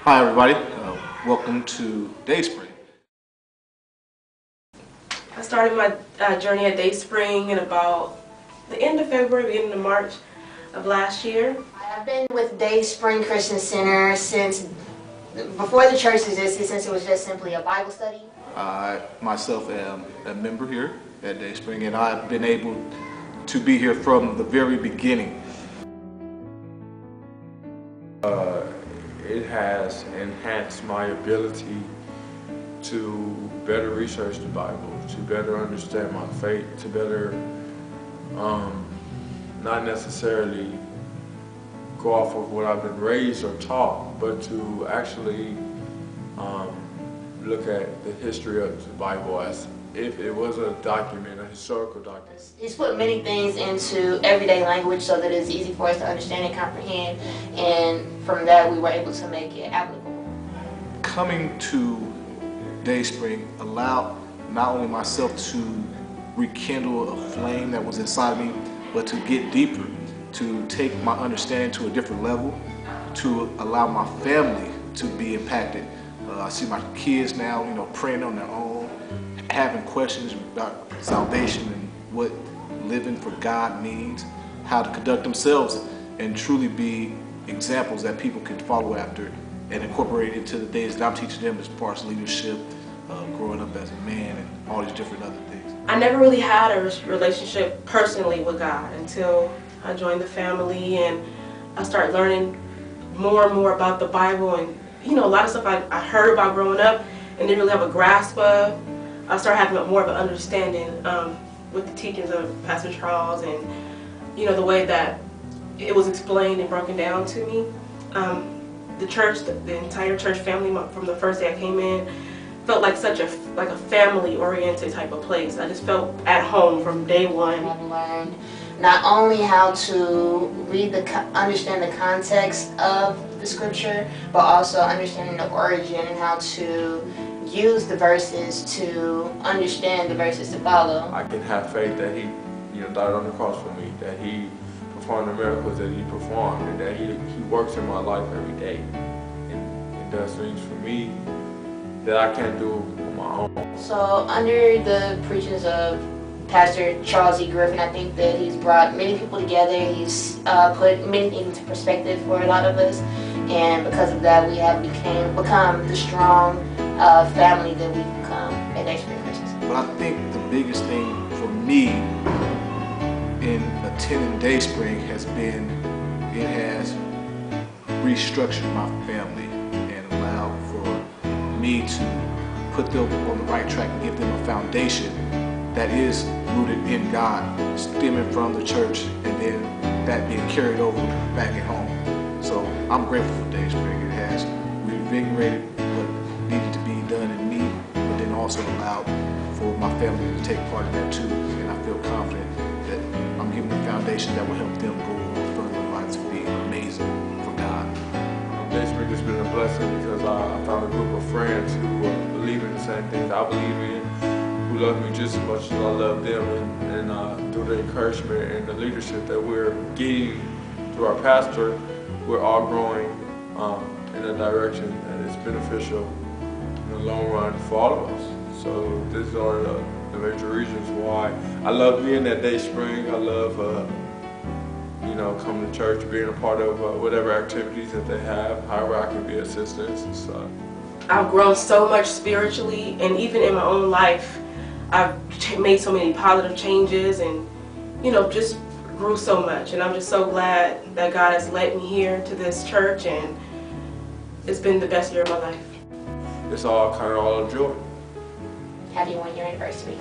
Hi everybody, welcome to DaySpring. I started my journey at DaySpring in about the end of February, beginning of March of last year. I've been with DaySpring Christian Center since before the church existed, since it was just simply a Bible study. I myself am a member here at DaySpring, and I've been able to be here from the very beginning. It has enhanced my ability to better research the Bible, to better understand my faith, to better not necessarily go off of what I've been raised or taught, but to actually look at the history of the Bible as if it was a document, a historical document. He's put many things into everyday language so that it's easy for us to understand and comprehend, and from that we were able to make it applicable. Coming to DaySpring allowed not only myself to rekindle a flame that was inside of me, but to get deeper, to take my understanding to a different level, to allow my family to be impacted. I see my kids now, praying on their own, having questions about salvation and what living for God means, how to conduct themselves and truly be examples that people can follow after and incorporate into the days that I'm teaching them as far as leadership, growing up as a man, and all these different other things. I never really had a relationship personally with God until I joined the family and I started learning more and more about the Bible, and a lot of stuff I heard about growing up and didn't really have a grasp of. I started having more of an understanding with the teachings of Pastor Charles and the way that it was explained and broken down to me. The church, the entire church family from the first day I came in felt like such a family-oriented type of place. I just felt at home from day one. I've learned not only how to understand the context of the scripture, but also understanding the origin and how to use the verses to understand the verses to follow. I can have faith that he, died on the cross for me, that he performed the miracles that he performed, and that he works in my life every day and does things for me that I can't do on my own. So under the preachings of Pastor Charles E. Griffin, I think that he's brought many people together. He's put many things into perspective for a lot of us, and because of that we have become the strong family that we've become at DaySpring Christian. But I think the biggest thing for me in attending DaySpring has been, it has restructured my family and allowed for me to put them on the right track and give them a foundation that is rooted in God, stemming from the church, and then that being carried over back at home. So I'm grateful for DaySpring. It has reinvigorated what needed to be done in me, but then also allowed for my family to take part in that too. And I feel confident that I'm giving them a foundation that will help them go on further in life to be amazing for God. DaySpring has been a blessing because I found a group of friends who believe in the same things I believe in, who love me just as much as I love them, and through the encouragement and the leadership that we're getting through our pastor, we're all growing in a direction that is beneficial in the long run for all of us. So these are the major reasons why I love being at DaySpring. I love coming to church, being a part of whatever activities that they have, however I can be assistance and stuff. I've grown so much spiritually, and even in my own life I've made so many positive changes and just grew so much, and I'm just so glad that God has led me here to this church, and it's been the best year of my life. It's all kind of all joy. Happy 1-year anniversary.